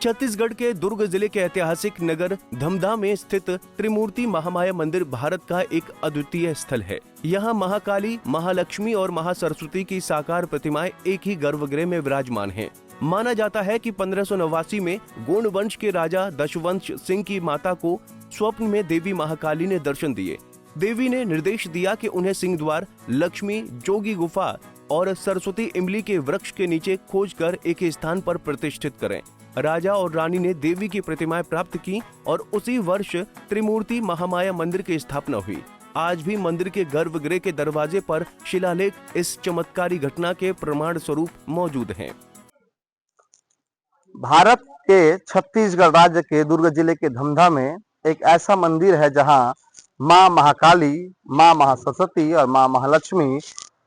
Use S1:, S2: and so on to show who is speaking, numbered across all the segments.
S1: छत्तीसगढ़ के दुर्ग जिले के ऐतिहासिक नगर धमधा में स्थित त्रिमूर्ति महामाया मंदिर भारत का एक अद्वितीय स्थल है। यहाँ महाकाली, महालक्ष्मी और महासरस्वती की साकार प्रतिमाएं एक ही गर्भगृह में विराजमान हैं। माना जाता है कि 1589 में गोंड वंश के राजा दशवंश सिंह की माता को स्वप्न में देवी महाकाली ने दर्शन दिए। देवी ने निर्देश दिया कि उन्हें सिंह द्वार, लक्ष्मी, जोगी गुफा और सरस्वती इमली के वृक्ष के नीचे खोजकर एक स्थान पर प्रतिष्ठित करें। राजा और रानी ने देवी की प्रतिमाएं प्राप्त की और उसी वर्ष त्रिमूर्ति महामाया मंदिर की स्थापना हुई। आज भी मंदिर के गर्भगृह के दरवाजे पर शिलालेख इस चमत्कारी घटना के प्रमाण स्वरूप मौजूद हैं।
S2: भारत के छत्तीसगढ़ राज्य के दुर्ग जिले के धमधा में एक ऐसा मंदिर है जहां मां महाकाली, मां महासरस्वती और मां महालक्ष्मी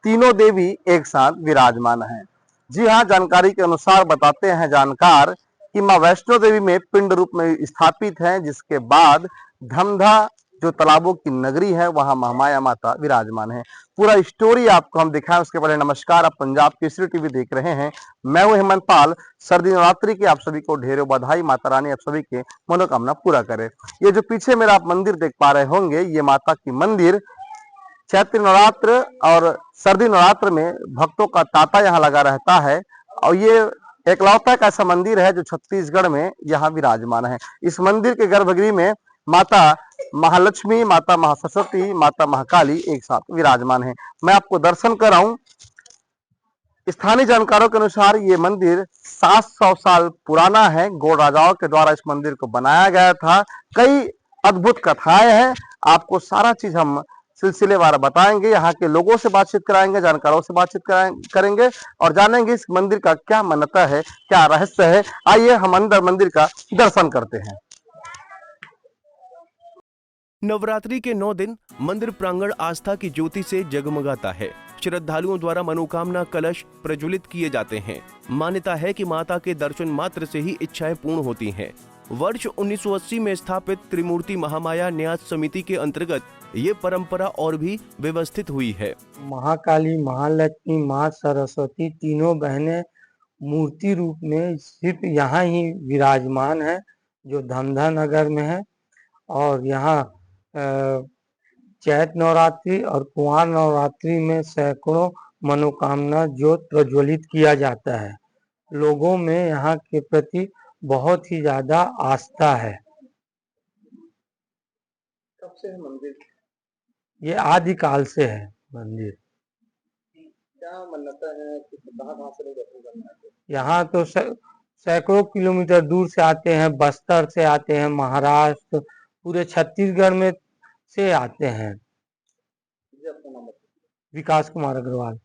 S2: तीनों देवी एक साथ विराजमान हैं। जी हां, जानकारी के अनुसार बताते हैं जानकार कि मां वैष्णो देवी में पिंड रूप में स्थापित है, जिसके बाद धमधा जो तालाबों की नगरी है वहां महामाया माता विराजमान है। पूरा स्टोरी आपको हम दिखाएं उसके पहले नमस्कार, आप पंजाब केसरी टीवी देख रहे हैं। मैं हूं हेमंत पाल। सर्दी नवरात्रि की आप सभी को ढेरों बधाई। माता रानी आप सभी के मनोकामना पूरा करे। ये जो पीछे मेरा आप मंदिर देख पा रहे होंगे, ये माता की मंदिर चैत्र नवरात्र और सर्दी नवरात्र में भक्तों का तांता यहाँ लगा रहता है और ये एकलौता एक ऐसा मंदिर है जो छत्तीसगढ़ में यहाँ विराजमान है। इस मंदिर के गर्भगृह में माता महालक्ष्मी, माता महासरस्वती, माता महाकाली एक साथ विराजमान है। मैं आपको दर्शन कराऊं। स्थानीय जानकारों के अनुसार ये मंदिर 700 साल पुराना है। गोंड राजाओं के द्वारा इस मंदिर को बनाया गया था। कई अद्भुत कथाएं हैं। आपको सारा चीज हम सिलसिलेवार बताएंगे, यहाँ के लोगों से बातचीत कराएंगे, जानकारों से बातचीत करेंगे और जानेंगे इस मंदिर का क्या मान्यता है, क्या रहस्य है। आइए हम अंदर मंदिर का दर्शन करते हैं।
S1: नवरात्रि के 9 दिन मंदिर प्रांगण आस्था की ज्योति से जगमगाता है। श्रद्धालुओं द्वारा मनोकामना कलश प्रज्वलित किए जाते हैं। मान्यता है कि माता के दर्शन मात्र से ही इच्छाएं पूर्ण होती हैं। वर्ष 1980 में स्थापित त्रिमूर्ति महामाया न्यास समिति के अंतर्गत ये परंपरा और भी व्यवस्थित हुई है।
S3: महाकाली, महालक्ष्मी, माँ सरस्वती तीनों बहनें मूर्ति रूप में सिर्फ यहाँ ही विराजमान है, जो धमधा नगर में है। और यहाँ चैत्र नवरात्रि और कुंवार नवरात्रि में सैकड़ों मनोकामना ज्योत प्रज्वलित किया जाता है। लोगों में यहाँ के प्रति बहुत ही ज्यादा आस्था है।
S2: कब से है मंदिर?
S3: ये आदिकाल से है मंदिर।
S2: क्या मान्यता है कि कहाँ से लोग दर्शन करने आते हैं?
S3: यहाँ तो सैकड़ों किलोमीटर दूर से आते हैं। बस्तर से आते हैं, महाराष्ट्र, पूरे छत्तीसगढ़ में से आते हैं। विकास कुमार अग्रवाल।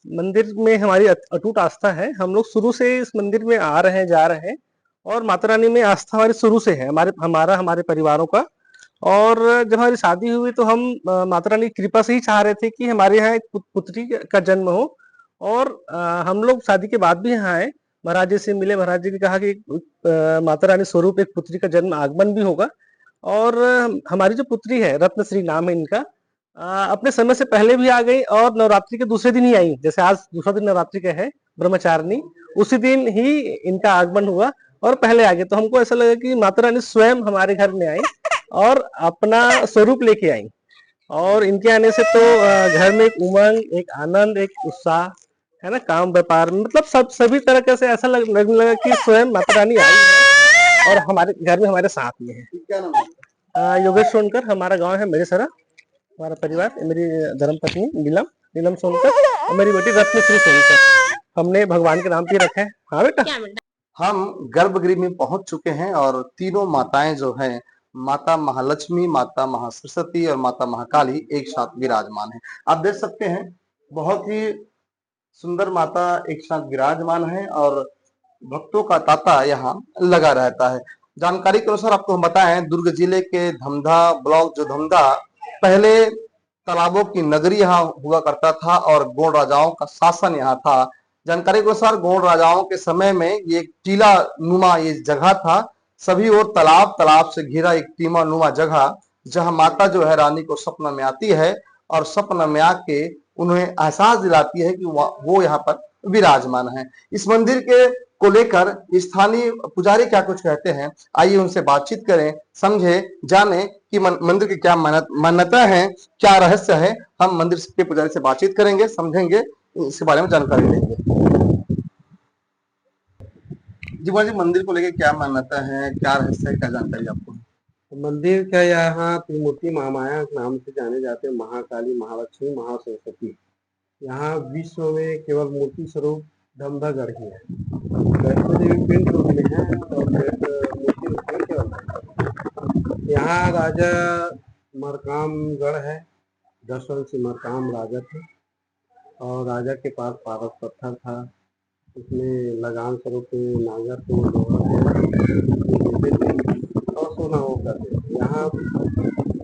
S4: मंदिर में हमारी अटूट आस्था है। हम लोग शुरू से इस मंदिर में आ रहे हैं, जा रहे हैं और माता रानी में आस्था हमारी शुरू से है, हमारे परिवारों का। और जब हमारी शादी हुई तो हम माता रानी की कृपा से ही चाह रहे थे कि हमारे यहाँ एक पुत्री का जन्म हो। और हम लोग शादी के बाद भी यहाँ आए, महाराज जी से मिले। महाराज जी ने कहा कि माता रानी स्वरूप एक पुत्री का जन्म आगमन भी होगा। और हमारी जो पुत्री है, रत्नश्री नाम है इनका, अपने समय से पहले भी आ गई और नवरात्रि के दूसरे दिन ही आई। जैसे आज दूसरा दिन नवरात्रि का है, ब्रह्मचारिणी, उसी दिन ही इनका आगमन हुआ और पहले आ गए। तो हमको ऐसा लगा कि माता रानी स्वयं हमारे घर में आई और अपना स्वरूप लेके आई। और इनके आने से तो घर में एक उमंग, एक आनंद, एक उत्साह है ना, काम व्यापार में, मतलब सभी तरह से ऐसा लगने लगा कि स्वयं माता रानी आई है और हमारे घर में हमारे साथ में है।
S2: क्या नाम है?
S4: योगेश सोनकर, हमारा गांव है मेरे सरा। हमारा परिवार, मेरी धर्मपत्नी नीलम सोनकर और मेरी बेटी रत्नश्री सोनकर। हमने भगवान के नाम पे रखा है। हाँ बेटा।
S2: हम गर्भगृह में पहुंच चुके हैं और तीनों माताएं जो हैं, माता महालक्ष्मी, माता महासरस्वती और माता महाकाली एक साथ विराजमान है। आप देख सकते हैं बहुत ही सुंदर माता एक साथ विराजमान है और भक्तों का तांता यहाँ लगा रहता है। जानकारी के अनुसार आपको हम बताएं, दुर्ग जिले के धमधा ब्लॉक जो धमधा पहले तालाबों की नगरी यहाँ हुआ करता था और गोंड राजाओं का शासन यहाँ था। जानकारी के अनुसार गोंड राजाओं के समय में ये टीला नुमा ये जगह था। सभी ओर तालाब से घिरा एक टीमा नुमा जगह, जहां माता जो है रानी को सपना में आती है और सपना में आके उन्हें एहसास दिलाती है कि वो यहाँ पर विराजमान है। इस मंदिर के को लेकर स्थानीय पुजारी क्या कुछ कहते हैं, आइए उनसे बातचीत करें, समझे, जाने कि मंदिर की क्या मान्यता है, क्या रहस्य है। हम मंदिर के पुजारी से बातचीत करेंगे, समझेंगे, इसके बारे में जानकारी लेंगे। जी जी, मंदिर को लेकर क्या मान्यता है, क्या रहस्य है, क्या जानकारी आपको?
S5: मंदिर का यहाँ त्रिमूर्ति महामाया नाम से जाने जाते हैं, महाकाली, महालक्ष्मी, महासरस्वती। यहाँ विश्व में केवल मूर्ति स्वरूप धमधागढ़ ही है। वैष्णो देवी पिंड रूप में है और मूर्ति रूप में केवल। यहाँ राजा मरकामगढ़ है, दशवंशी मरकाम राजा थे और राजा के पास पारस पत्थर था, उसमें लगान स्वरूप नागर को और सोना वो करते। यहाँ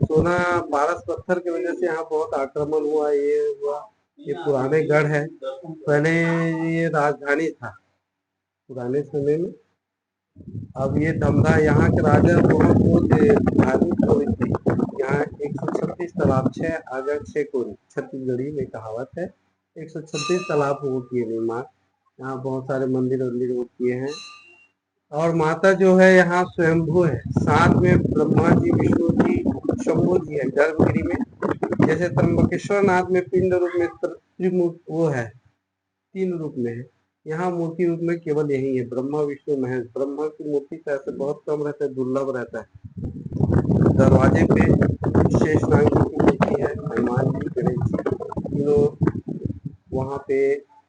S5: सोना पारस पत्थर की वजह से यहाँ बहुत आक्रमण हुआ, ये हुआ। ये पुराने गढ़ है, पहले ये राजधानी था पुराने समय में। अब ये धमधा, यहाँ के राजा बहुत धार्मिक कोरी थे। यहाँ 136 तालाब, 6 आगर 6 कोरी, छत्तीसगढ़ी में कहावत है। 136 तालाब वो किए निर्माण, यहाँ बहुत सारे मंदिर वंदिर वो किए हैं। और माता जो है यहाँ स्वयंभू है, साथ में ब्रह्मा जी, विष्णु जी, शंभू जी है गर्भगिरी में। जैसे त्र्यंबकेश्वर नाथ में पिंड रूप में त्रिमूर्ति वो है, 3 रूप में है, यहाँ मूर्ति रूप में केवल यही है, ब्रह्मा विष्णु महेश। ब्रह्मा की मूर्ति तो ऐसे बहुत कम रहता है, दुर्लभ रहता है। दरवाजे पे शेषनाग जी की मूर्ति है, हनुमान जी, गणेश जी, तीनों वहाँ पे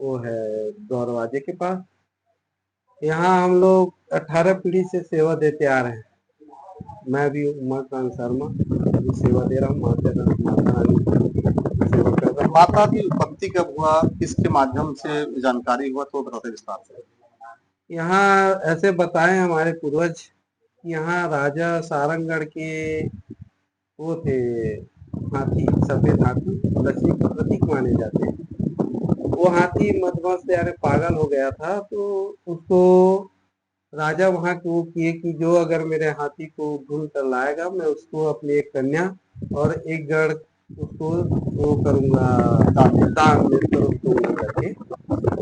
S5: वो है दरवाजे के पास। यहाँ हम लोग 18 पीढ़ी से सेवा देते आ रहे हैं। मैं भी उमाकांत शर्मा सेवा दे रहा हूँ, माता रानी सेवा कर रहा हूँ।
S2: माता की उत्पत्ति कब हुआ, किसके माध्यम से जानकारी हुआ, तो बताते विस्तार से।
S5: यहाँ ऐसे बताए हमारे पूर्वज, यहाँ राजा सारंगगढ़ के वो थे हाथी, सफेद हाथी लक्ष्मी का प्रतीक माने जाते हैं। वो हाथी मधुमस से यानी पागल हो गया था, तो उसको राजा वहां को किए कि जो अगर मेरे हाथी को ढूंढ कर लाएगा, मैं उसको अपनी एक कन्या और एक गढ़ उसको वो करूंगा, दान में करूंगा करके।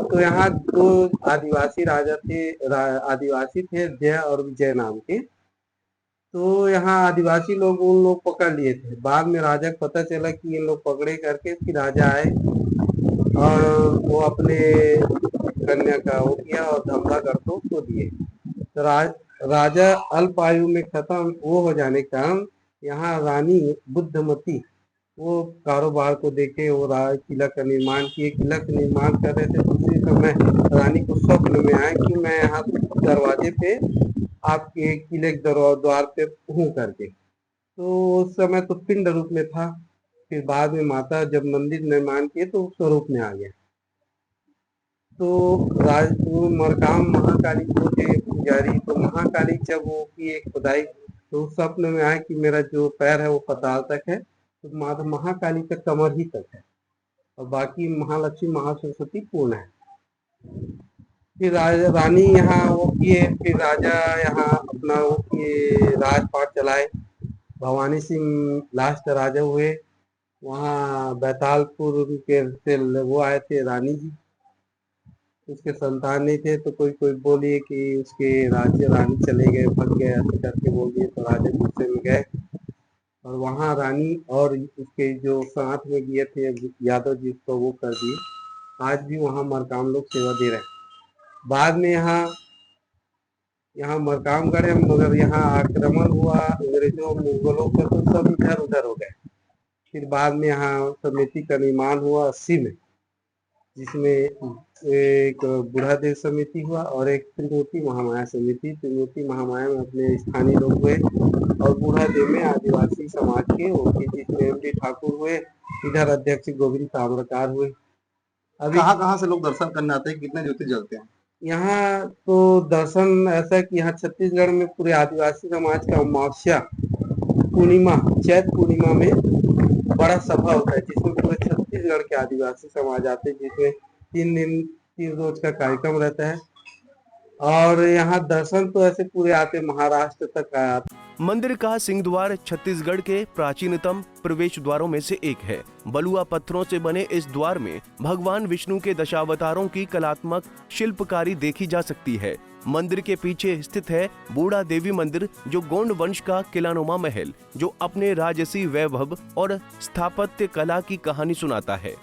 S5: तो यहाँ 2 आदिवासी राजा थे, आदिवासी थे जय और विजय नाम के। तो यहाँ आदिवासी लोग उन लोग पकड़ लिए थे। बाद में राजा को पता चला कि इन लोग पकड़े करके, फिर राजा आए और वो अपने कन्या का वो किया और धमधागढ़ को उसको दिए। तो राजा अल्प आयु में खत्म वो हो जाने के कारण यहाँ रानी बुद्धमती वो कारोबार को देखे वो किला का निर्माण किए। किला का निर्माण कर रहे थे, उसी समय रानी को स्वप्न में आया कि मैं यहाँ दरवाजे पे आपके किले के द्वार पे हूँ करके। तो उस समय तो पिंड रूप में था, फिर बाद में माता जब मंदिर निर्माण किए तो स्वरूप में आ गया। तो मरकाम महाकाली को थे पुजारी, तो महाकाली जब वो की एक खुदाई, तो स्वप्न में आया कि मेरा जो पैर है वो पताल तक है, तो माता महाकाली का कमर ही तक है और बाकी महालक्ष्मी महासरस्वती पूर्ण है। फिर रानी यहाँ वो किए, फिर राजा यहाँ अपना वो किए, राजपाट चलाए। भवानी सिंह लास्ट राजा हुए। वहाँ बैतालपुर के से वो आए थे रानी जी, उसके संतान नहीं थे, तो कोई बोलिए कि उसके राज्य रानी चले गए, भग गए, ऐसे करके बोल दिए। तो राजा गुस्से में गए और वहाँ रानी और उसके जो साथ में गए थे यादव जी को वो कर दिए। आज भी वहाँ मरकाम लोग सेवा दे रहे हैं। बाद में यहाँ मरकामगढ़ है, मगर यहाँ आक्रमण हुआ अंग्रेजों मुगलों का, तो सब इधर उधर हो गए। फिर बाद में यहाँ समिति का निर्माण हुआ 80 में, जिसमें एक बूढ़ा देव समिति हुआ और एक त्रिमूर्ति महामाया समिति। त्रिमूर्ति महामाया में अपने स्थानीय लोग हुए और बूढ़ा देव में आदिवासी समाज के जिसमें एम.डी. ठाकुर हुए, इधर अध्यक्ष गोविंद ताम्रकार हुए।
S2: अभी कहाँ से लोग दर्शन करने आते हैं, कितने ज्योति जलते हैं
S5: यहाँ? तो दर्शन ऐसा कि यहाँ छत्तीसगढ़ में पूरे आदिवासी समाज का अमावस्या पूर्णिमा, चैत पूर्णिमा में बड़ा सभा होता है, जिसमें पूरे छत्तीसगढ़ के आदिवासी समाज आते हैं, जिसमें 3 दिन 3 रोज का कार्यक्रम रहता है। और यहाँ दर्शन तो ऐसे पूरे आते, महाराष्ट्र तक आया।
S1: मंदिर का सिंह द्वार छत्तीसगढ़ के प्राचीनतम प्रवेश द्वारों में से एक है। बलुआ पत्थरों से बने इस द्वार में भगवान विष्णु के दशावतारों की कलात्मक शिल्पकारी देखी जा सकती है। मंदिर के पीछे स्थित है बूढ़ा देवी मंदिर, जो गोंड वंश का किलानुमा महल, जो अपने राजसी वैभव और स्थापत्य कला की कहानी सुनाता है।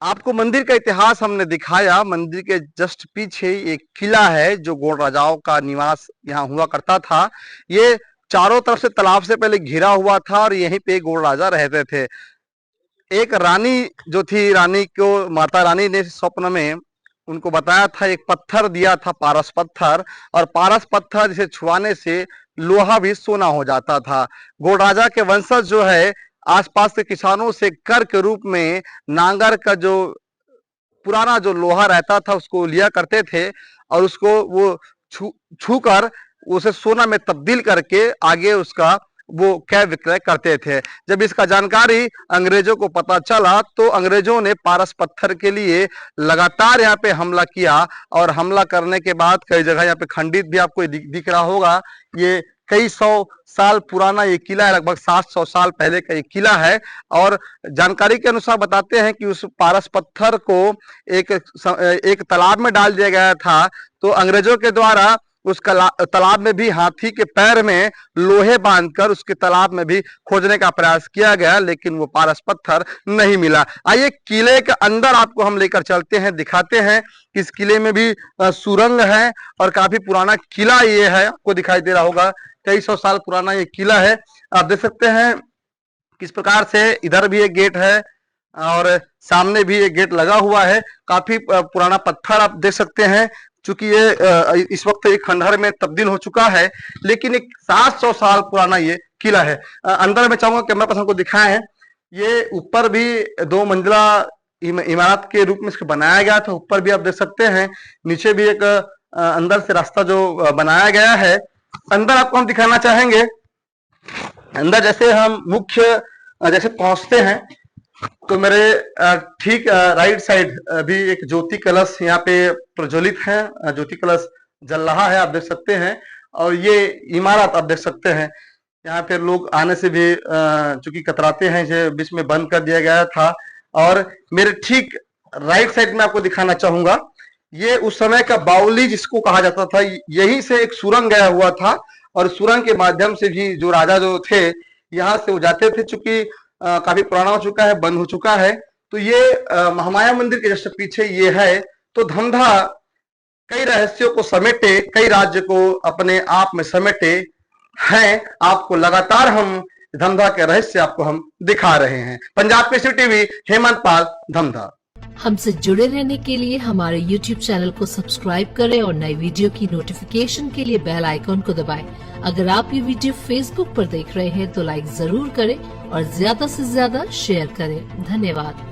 S2: आपको मंदिर का इतिहास हमने दिखाया। मंदिर के जस्ट पीछे एक किला है जो गोंड राजाओं का निवास यहाँ हुआ करता था। ये चारों तरफ से तालाब से पहले घिरा हुआ था और यहीं पे गोंड राजा रहते थे। एक रानी जो थी, रानी को माता रानी ने स्वप्न में उनको बताया था, एक पत्थर दिया था, पारस पत्थर, और पारस पत्थर जिसे छुआने से लोहा भी सोना हो जाता था। गोंड राजा के वंशज जो है आसपास के किसानों से कर के रूप में नांगर का जो पुराना जो लोहा रहता था उसको लिया करते थे और उसको वो छू कर उसे सोना में तब्दील करके आगे उसका वो क्रय विक्रय करते थे। जब इसका जानकारी अंग्रेजों को पता चला तो अंग्रेजों ने पारस पत्थर के लिए लगातार यहाँ पे हमला किया और हमला करने के बाद कई जगह यहाँ पे खंडित भी आपको दिख रहा होगा। ये कई सौ साल पुराना ये किला है, लगभग 700 साल पहले का ये किला है। और जानकारी के अनुसार बताते हैं कि उस पारस पत्थर को एक तालाब में डाल दिया गया था, तो अंग्रेजों के द्वारा उस तालाब में भी हाथी के पैर में लोहे बांधकर उसके तालाब में भी खोजने का प्रयास किया गया, लेकिन वो पारस पत्थर नहीं मिला। आइए किले के अंदर आपको हम लेकर चलते हैं, दिखाते हैं कि इस किले में भी सुरंग है और काफी पुराना किला ये है। आपको दिखाई दे रहा होगा, कई सौ साल पुराना ये किला है। आप देख सकते हैं किस प्रकार से इधर भी एक गेट है और सामने भी एक गेट लगा हुआ है। काफी पुराना पत्थर आप देख सकते हैं, चूंकि ये इस वक्त एक खंडहर में तब्दील हो चुका है, लेकिन एक 700 साल पुराना ये किला है। अंदर मैं चाहूंगा कैमरा पर्सन को दिखाएं। ये ऊपर भी 2 मंजिला इमारत के रूप में इसको बनाया गया था, ऊपर भी आप देख सकते हैं। नीचे भी एक अंदर से रास्ता जो बनाया गया है। अंदर आपको हम दिखाना चाहेंगे। अंदर जैसे हम मुख्य जैसे पहुंचते हैं तो मेरे ठीक राइट साइड भी एक ज्योति कलश यहाँ पे प्रज्वलित है, ज्योति कलश जल रहा है, आप देख सकते हैं। और ये इमारत आप देख सकते हैं, यहाँ पे लोग आने से भी चूंकि कतराते हैं, इसे बीच में बंद कर दिया गया था। और मेरे ठीक राइट साइड में आपको दिखाना चाहूंगा, ये उस समय का बावली जिसको कहा जाता था, यहीं से एक सुरंग गया हुआ था और सुरंग के माध्यम से भी जो राजा जो थे यहाँ से वो जाते थे। चूंकि काफी पुराना हो चुका है, बंद हो चुका है। तो ये महामाया मंदिर के जस्ट पीछे ये है। तो धमधा कई रहस्यों को समेटे, कई राज्य को अपने आप में समेटे हैं। आपको लगातार हम धमधा के रहस्य आपको हम दिखा रहे हैं। पंजाब केसरी टीवी, हेमंत पाल, धमधा।
S6: हमसे जुड़े रहने के लिए हमारे YouTube चैनल को सब्सक्राइब करें और नई वीडियो की नोटिफिकेशन के लिए बेल आइकॉन को दबाएं। अगर आप ये वीडियो Facebook पर देख रहे हैं तो लाइक जरूर करें और ज्यादा से ज्यादा शेयर करें। धन्यवाद।